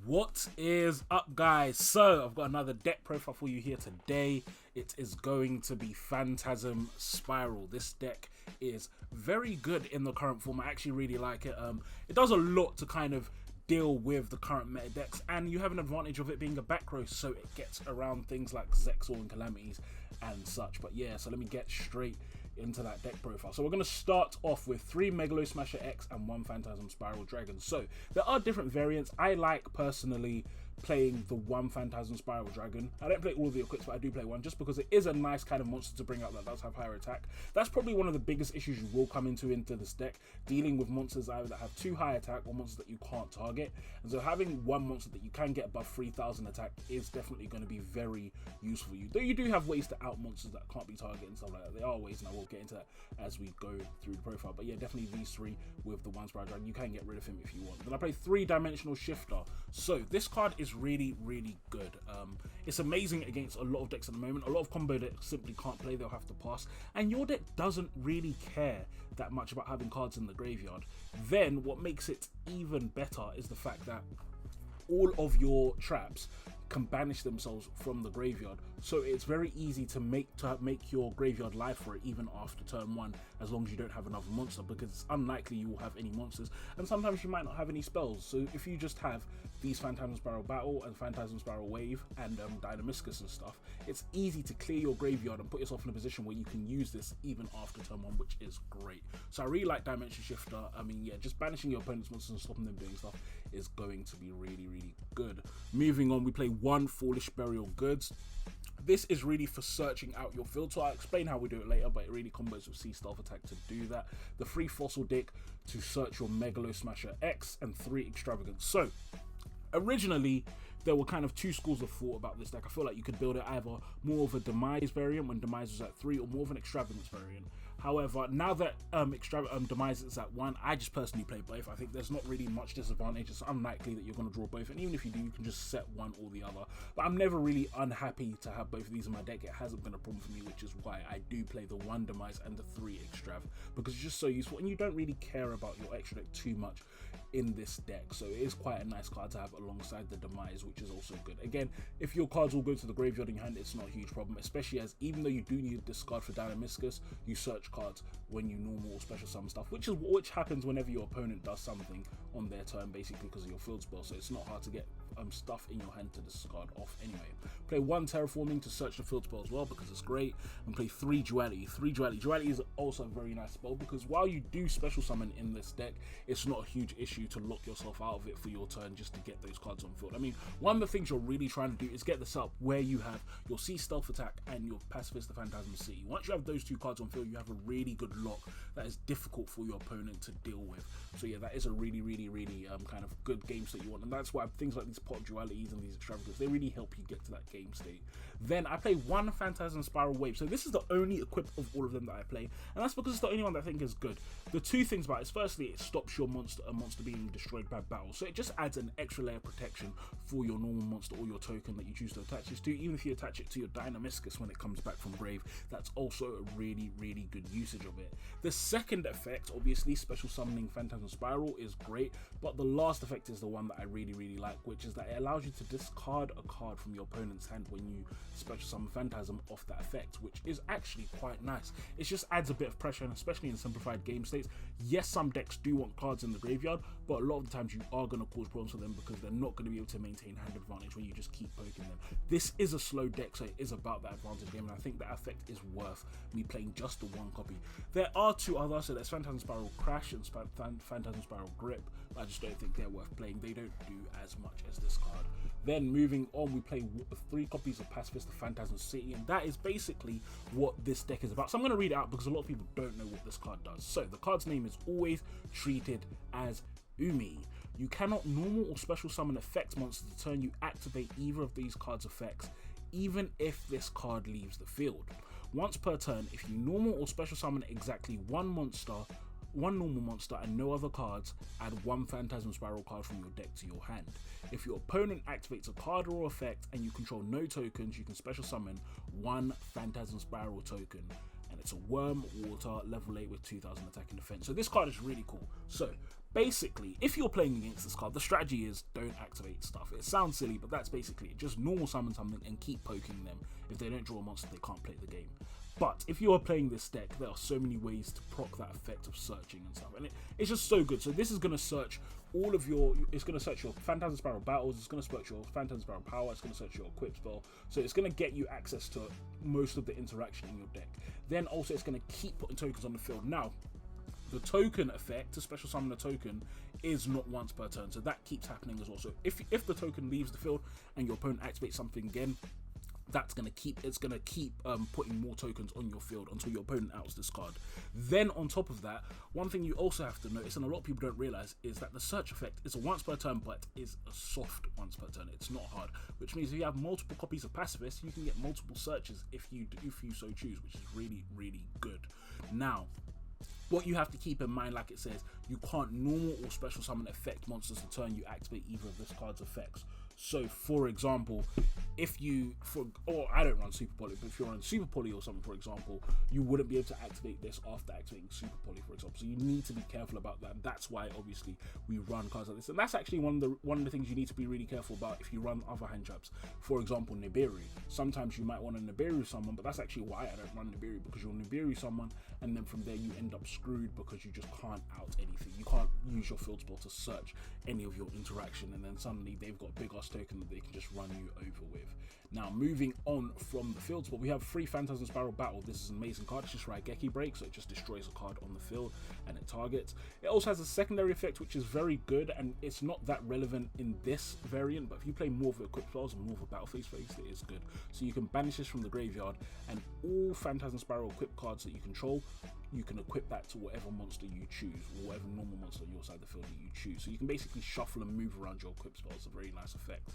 What is up, guys? So I've got another deck profile for you here today. It is going to be Phantasm Spiral. This deck is very good in the current form. I actually really like it. It does a lot to kind of deal with the current meta decks, and you have an advantage of it being a back row, so it gets around things like Zexal and Calamities and such. But yeah, so let me get straight into that deck profile. So we're going to start off with 3 Megalo Smasher X and 1 Phantasm Spiral Dragon. So there are different variants. I like personally playing the 1 Phantasm Spiral Dragon. I don't play all of the equips, but I do play one just because it is a nice kind of monster to bring out that does have higher attack. That's probably one of the biggest issues you will come into this deck, dealing with monsters either that have too high attack or monsters that you can't target. And so having one monster that you can get above 3000 attack is definitely going to be very useful for you. Though you do have ways to out monsters that can't be targeted and stuff like that. There are ways, and I will get into that as we go through the profile. But yeah, definitely these 3 with the 1 Spiral Dragon. You can get rid of him if you want. Then I play 3-dimensional Shifter. So this card is really good. It's amazing against a lot of decks at the moment. A lot of combo decks simply can't play, they'll have to pass, and your deck doesn't really care that much about having cards in the graveyard. Then what makes it even better is the fact that all of your traps can banish themselves from the graveyard, so it's very easy to make your graveyard live for it even after turn 1, as long as you don't have another monster, because it's unlikely you will have any monsters, and sometimes you might not have any spells. So if you just have these Phantasm Spiral Battle and Phantasm Spiral Wave and Dynamiscus and stuff, it's easy to clear your graveyard and put yourself in a position where you can use this even after turn 1, which is great. So I really like Dimension Shifter. I mean, yeah, just banishing your opponent's monsters and stopping them doing stuff is going to be really good. Moving on, we play 1 Foolish Burial Goods. This is really for searching out your field, so I'll explain how we do it later, but it really combos with Sea Stealth Attack to do that. The 3 Fossil Dick to search your Megalo Smasher X, and 3 Extravagance. So originally there were kind of 2 schools of thought about this deck. I feel like you could build it either more of a Demise variant when Demise was at 3, or more of an Extravagance variant. However, now that Demise is at 1, I just personally play both. I think there's not really much disadvantage. It's unlikely that you're going to draw both, and even if you do, you can just set one or the other. But I'm never really unhappy to have both of these in my deck. It hasn't been a problem for me, which is why I do play the 1 Demise and the 3 Extrav, because it's just so useful, and you don't really care about your extra deck too much in this deck. So it is quite a nice card to have alongside the Demise, which is also good. Again, if your cards all go to the graveyard in your hand, it's not a huge problem, especially as even though you do need to discard for Dynamiscus, you search cards when you normal special summon stuff, which happens whenever your opponent does something on their turn, basically because of your field spell. So it's not hard to get stuff in your hand to discard off anyway. Play 1 Terraforming to search the field spell as well, because it's great. And play 3 Duality. Duality is also a very nice spell, because while you do special summon in this deck, it's not a huge issue to lock yourself out of it for your turn just to get those cards on field. I mean, one of the things you're really trying to do is get this up where you have your Sea Stealth Attack and your Pacifist the Phantasm City. Once you have those 2 cards on field, you have a really good lock that is difficult for your opponent to deal with. So yeah, that is a really kind of good game state you want, and that's why things like these pop dualities and these extravagances, they really help you get to that game state. Then I play 1 Phantasm Spiral Wave. So this is the only equip of all of them that I play, and that's because it's the only one that I think is good. The 2 things about it is, firstly, it stops your monster being destroyed by battle, so it just adds an extra layer of protection for your normal monster or your token that you choose to attach this to. Even if you attach it to your Dynamiscus when it comes back from grave, that's also a really good usage of it. The second effect, obviously special summoning Phantasm Spiral, is great, but the last effect is the one that I really like, which is that it allows you to discard a card from your opponent's hand when you special summon Phantasm off that effect, which is actually quite nice. It just adds a bit of pressure, and especially in simplified game states. Yes, some decks do want cards in the graveyard, but a lot of the times you are going to cause problems for them because they're not going to be able to maintain hand advantage when you just keep poking them. This is a slow deck, so it is about that advantage game, and I think that effect is worth me playing just the 1 copy. There are 2 others, so there's Phantasm Spiral Crash and Phantasm Spiral Grip. I just don't think they're worth playing. They don't do as much as this card. Then moving on, we play 3 copies of Pacifist the Phantasm City, and that is basically what this deck is about. So I'm going to read it out because a lot of people don't know what this card does. So the card's name is Always Treated as Umi. You cannot normal or special summon effect monsters to turn you activate either of these cards' effects, even if this card leaves the field. Once per turn, if you normal or special summon exactly one normal monster and no other cards, add 1 Phantasm Spiral card from your deck to your hand. If your opponent activates a card or effect and you control no tokens, you can special summon 1 Phantasm Spiral token. and it's a worm, water, level 8 with 2000 attack and defense. So this card is really cool. So basically, if you're playing against this card, the strategy is don't activate stuff. It sounds silly, but that's basically it. Just normal summon something and keep poking them. If they don't draw a monster, they can't play the game. But if you are playing this deck, there are so many ways to proc that effect of searching and stuff, and it's just so good. So this is going to search all of your, it's going to search your Phantasm Spiral battles, it's going to search your Phantasm Spiral power, it's going to search your equip spell, so it's going to get you access to most of the interaction in your deck. Then also it's going to keep putting tokens on the field. Now, the token effect, to special summon a token, is not once per turn, so that keeps happening as well. So if the token leaves the field and your opponent activates something again, that's going to keep putting more tokens on your field until your opponent outs this card. Then on top of that, one thing you also have to notice, and a lot of people don't realize, is that the search effect is a once per turn, but is a soft once per turn. It's not hard, which means if you have multiple copies of Pacifist, you can get multiple searches if you so choose, which is really, really good. Now, what you have to keep in mind, like it says, you can't normal or special summon effect monsters the turn you activate either of this card's effects. So, for example, if you, I don't run Super Poly, but if you're on Super Poly or something, for example, you wouldn't be able to activate this after activating Super Poly, for example. So you need to be careful about that. That's why, obviously, we run cards like this, and that's actually one of the things you need to be really careful about if you run other hand traps. For example, Nibiru. Sometimes you might want to Nibiru someone, but that's actually why I don't run Nibiru, because you'll Nibiru someone, and then from there you end up screwed because you just can't out anything. You can't use your field spell to search any of your interaction, and then suddenly they've got a big ass token that they can just run you over with. Now, moving on from the field spell, we have 3 Phantasm Spiral Battle. This is an amazing card. It's just Raigeki Break, so it just destroys a card on the field and it targets. It also has a secondary effect, which is very good, and it's not that relevant in this variant, but if you play more of the equip spells and more of a battle phase, it is good. So you can banish this from the graveyard, and all Phantasm Spiral equip cards that you control, you can equip that to whatever monster you choose, or whatever normal monster on your side of the field that you choose. So you can basically shuffle and move around your equip spells. It's a very nice effect.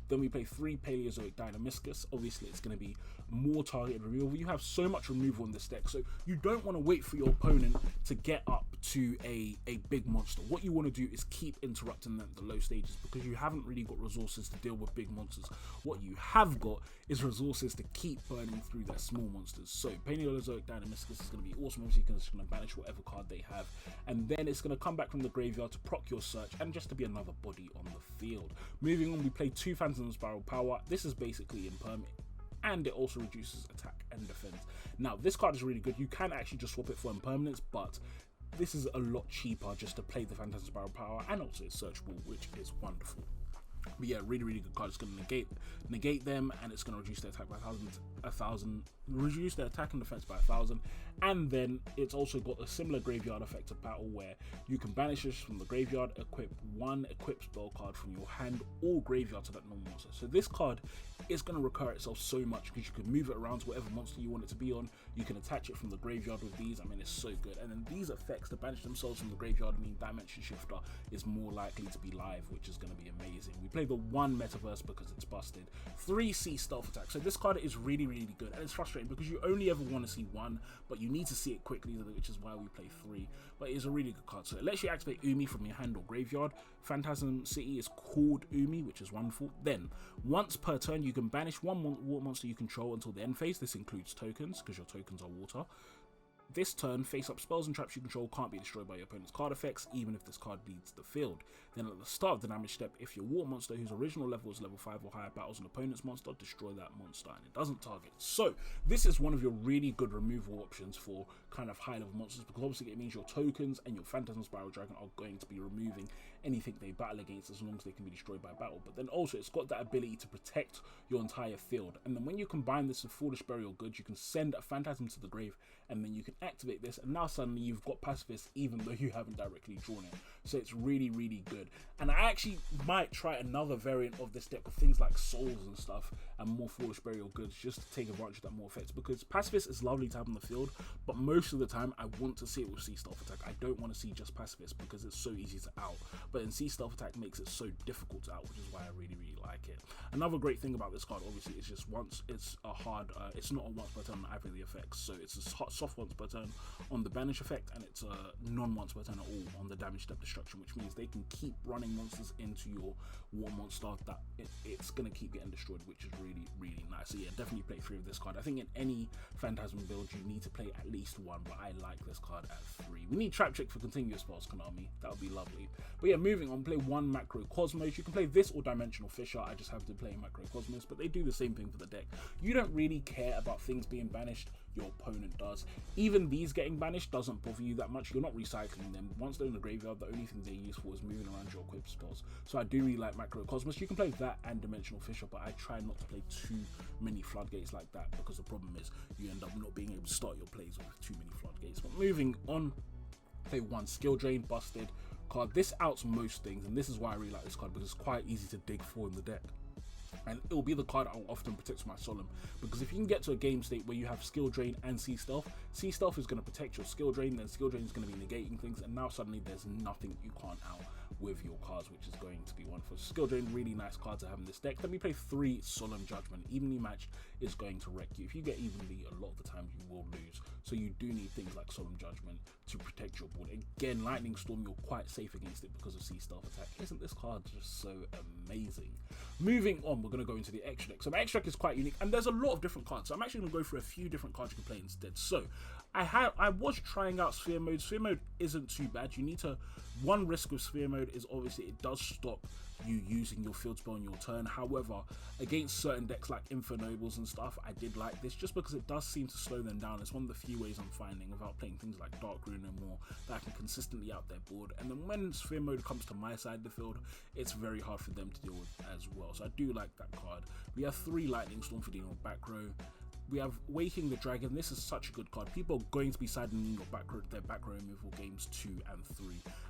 Then we play 3 Paleozoic Dynamiscus. Obviously, it's going to be more targeted removal. You have so much removal in this deck, so you don't want to wait for your opponent to get up to a big monster. What you want to do is keep interrupting them at the low stages, because you haven't really got resources to deal with big monsters. What you have got is resources to keep burning through their small monsters. So Paleozoic Dynamiscus is going to be awesome, obviously, because it's going to banish whatever card they have, and then it's going to come back from the graveyard to proc your search and just to be another body on the field. Moving on, we play 2 Phantasm Spiral Power. This is basically impermanent, and it also reduces attack and defense. Now, this card is really good. You can actually just swap it for impermanence, but this is a lot cheaper just to play the Phantasm Spiral Power, and also it's searchable, which is wonderful. But yeah, really, really good card. It's going to negate them, and it's going to reduce their attack by 1,000, reduce their attack and defense by 1,000. And then it's also got a similar graveyard effect of battle, where you can banish this from the graveyard, equip 1 equip spell card from your hand or graveyard to that normal monster. So this card is going to recur itself so much, because you can move it around to whatever monster you want it to be on. You can attach it from the graveyard with these. I mean, it's so good. And then these effects to banish themselves from the graveyard mean Dimension Shifter is more likely to be live, which is going to be amazing. We play the 1 Metaverse because it's busted. 3 Sea Stealth Attack. So this card is really, really good, and it's frustrating because you only ever want to see 1, but you need to see it quickly, which is why we play 3. But it's a really good card. So it lets you activate Umi from your hand or graveyard. Phantasm City is called Umi, which is wonderful. Then, once per turn, you can banish 1 water monster you control until the end phase. This includes tokens, because your tokens are water. This turn, face-up spells and traps you control can't be destroyed by your opponent's card effects, even if this card leads the field. Then at the start of the damage step, if your water monster whose original level is level 5 or higher battles an opponent's monster, destroy that monster, and it doesn't target. So this is one of your really good removal options for kind of high-level monsters, because obviously it means your tokens and your Phantasm Spiral Dragon are going to be removing anything they battle against, as long as they can be destroyed by battle. But then also it's got that ability to protect your entire field, and then when you combine this with Foolish Burial Goods, you can send a Phantasm to the grave, and then you can activate this, and now suddenly you've got Pacifist even though you haven't directly drawn it. So it's really, really good. And I actually might try another variant of this deck with things like Souls and stuff, and more Foolish Burial Goods, just to take advantage of that more effects, because Pacifist is lovely to have on the field, but most of the time I want to see it with Sea Stealth Attack. I don't want to see just Pacifist, because it's so easy to out, but in Sea Stealth Attack makes it so difficult to out, which is why I really, really like it. Another great thing about this card, obviously, is just once it's a hard, it's not a once per turn on either of the effects, so it's a soft once per turn on the banish effect, and it's a non once per turn at all on the damage step destruction, which means they can keep running monsters into your war monster that it's going to keep getting destroyed, which is really, really nice. So yeah, definitely play 3 of this card. I think in any Phantasm build you need to play at least 1, but I like this card at 3. We need Trap Trick for continuous spells, Konami. That would be lovely. But yeah, moving on, play 1 Macro Cosmos. You can play this or Dimensional Fisher. I just have to play Macro Cosmos, but they do the same thing for the deck. You don't really care about things being banished, your opponent does. Even these getting banished doesn't bother you that much. You're not recycling them. Once they're in the graveyard, the only thing they're used for is moving around your equipped spells. So I do really like Macro Cosmos. You can play that and Dimensional Fisher, but I try not to play too many floodgates like that, because the problem is you end up not being able to start your plays with too many floodgates. But moving on, play 1 Skill Drain, Busted card. This outs most things, and this is why I really like this card, because it's quite easy to dig for in the deck. And it'll be the card I'll often protect with my Solemn, because if you can get to a game state where you have Skill Drain and Sea Stealth is going to protect your Skill Drain, then Skill Drain is going to be negating things, and now suddenly there's nothing you can't out with your cards, which is going to be wonderful. Skill Drain, really nice card to have in this deck. Then we play 3 Solemn Judgment. Evenly matched is going to wreck you. If you get evenly, a lot of the time you will lose. So you do need things like Solemn Judgment to protect your board. Again, Lightning Storm, you're quite safe against it because of Sea Stealth attack. Isn't this card just so amazing? Moving on, we're going to go into the extra deck. So my extra deck is quite unique, and there's a lot of different cards. So I'm actually going to go through a few different cards you can play instead. So I was trying out Sphere Mode. Sphere Mode isn't too bad. You need to, one risk with Sphere Mode is obviously it does stop you using your field spell on your turn. However, against certain decks like Infernobles and stuff, I did like this just because it does seem to slow them down. It's one of the few ways I'm finding without playing things like Dark Rune and more that I can consistently out their board. And then when Sphere Mode comes to my side of the field, it's very hard for them to deal with as well. So I do like that card. We have 3 Lightning Storm for dealing with back row. We have Waking the Dragon. This is such a good card. People are going to be siding in your back row, their back row removal games 2 and 3.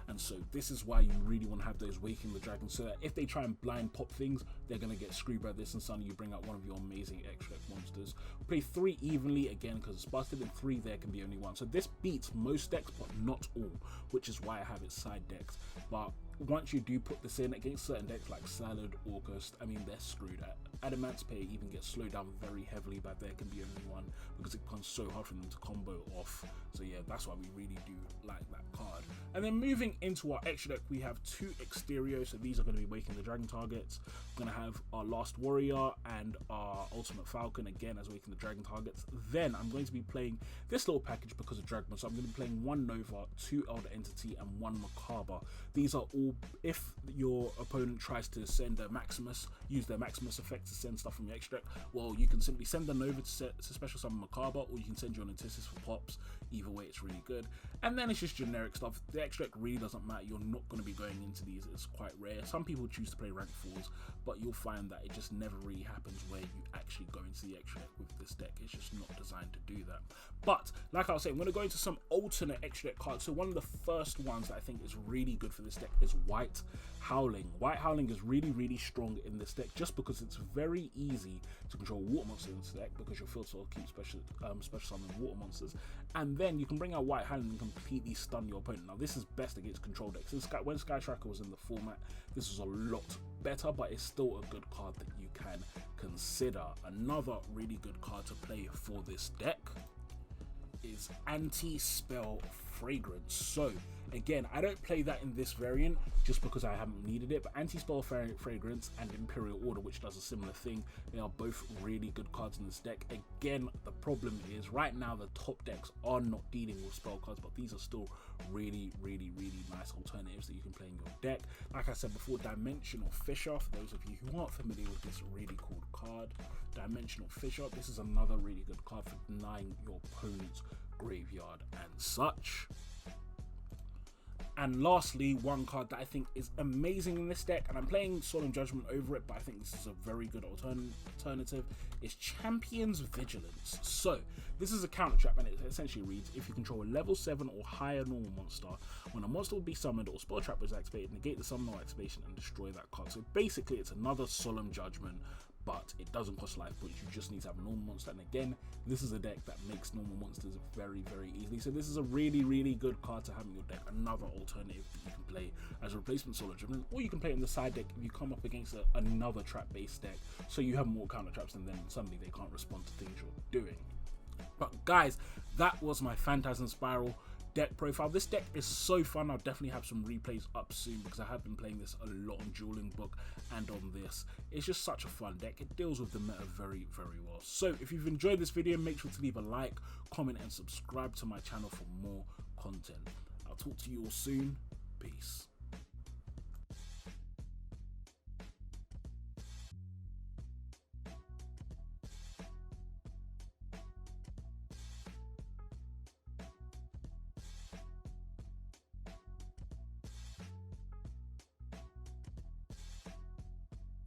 And so this is why you really want to have those Waking the Dragon, so that if they try and blind pop things, they're going to get screwed by this, and suddenly you bring out one of your amazing extra deck monsters. Play 3 evenly again because it's busted, and 3 there can be only 1. So this beats most decks, but not all, which is why I have it side decks. But once you do put this in against certain decks like Salad, August, I mean, they're screwed. Adamant's Pay even gets slowed down very heavily by there can be only 1, because it becomes so hard for them to combo off. So yeah, that's why we really do like that card. And then moving into our extra deck, we have 2 Exterior. So these are going to be Waking the Dragon targets. We're going to have our Last Warrior and our Ultimate Falcon again as Waking the Dragon targets. Then I'm going to be playing this little package because of Dragon. So I'm going to be playing 1 Nova, 2 Elder Entity, and 1 Macabre. These are all, if your opponent tries to send a Maximus, use their Maximus effect to send stuff from your extra deck, well, you can simply send the Nova to special summon Macabre, or you can send your Antithesis for pops. Either way, it's really good. And then it's just generic stuff. The extra deck really doesn't matter. You're not going to be going into these. It's quite rare. Some people choose to play rank 4s, but you'll find that it just never really happens where you actually go into the extra deck with this deck. It's just not designed to do that. But like I was saying, I'm going to go into some alternate extra deck cards. So one of the first ones that I think is really good for this deck is White Howling. White Howling is really, really strong in this deck just because it's very easy to control water monsters in this deck, because your field soul keeps special summon water monsters, and then you can bring out White Howling and completely stun your opponent. Now this is best against control decks. When Sky Tracker was in the format, this was a lot better, but it's still a good card that you can consider. Another really good card to play for this deck is Anti-Spell Fragrance. So again, I don't play that in this variant just because I haven't needed it, but Anti-Spell Fragrance and Imperial Order, which does a similar thing, they are both really good cards in this deck. Again, the problem is right now the top decks are not dealing with spell cards, but these are still really, really, really nice alternatives that you can play in your deck. Like I said before, Dimensional Fisher, for those of you who aren't familiar with this really cool card, Dimensional Fisher, this is another really good card for denying your opponent's graveyard and such. And lastly, one card that I think is amazing in this deck, and I'm playing Solemn Judgment over it, but I think this is a very good alternative, is Champion's Vigilance. So this is a counter trap, and it essentially reads: if you control a level 7 or higher normal monster, when a monster will be summoned or spell trap is activated, negate the summon or activation and destroy that card. So basically it's another Solemn Judgment, but it doesn't cost life points. You just need to have a normal monster, and again, this is a deck that makes normal monsters very, very easily. So this is a really, really good card to have in your deck. Another alternative that you can play as a replacement Solar Judgment, or you can play it in the side deck if you come up against another trap based deck, so you have more counter traps, and then suddenly they can't respond to things you're doing. But guys, that was my Phantasm Spiral deck profile. This deck is so fun. I'll definitely have some replays up soon because I have been playing this a lot on Dueling Book and on this. It's just such a fun deck. It deals with the meta very, very well. So if you've enjoyed this video, make sure to leave a like, comment, and subscribe to my channel for more content. I'll talk to you all soon. Peace.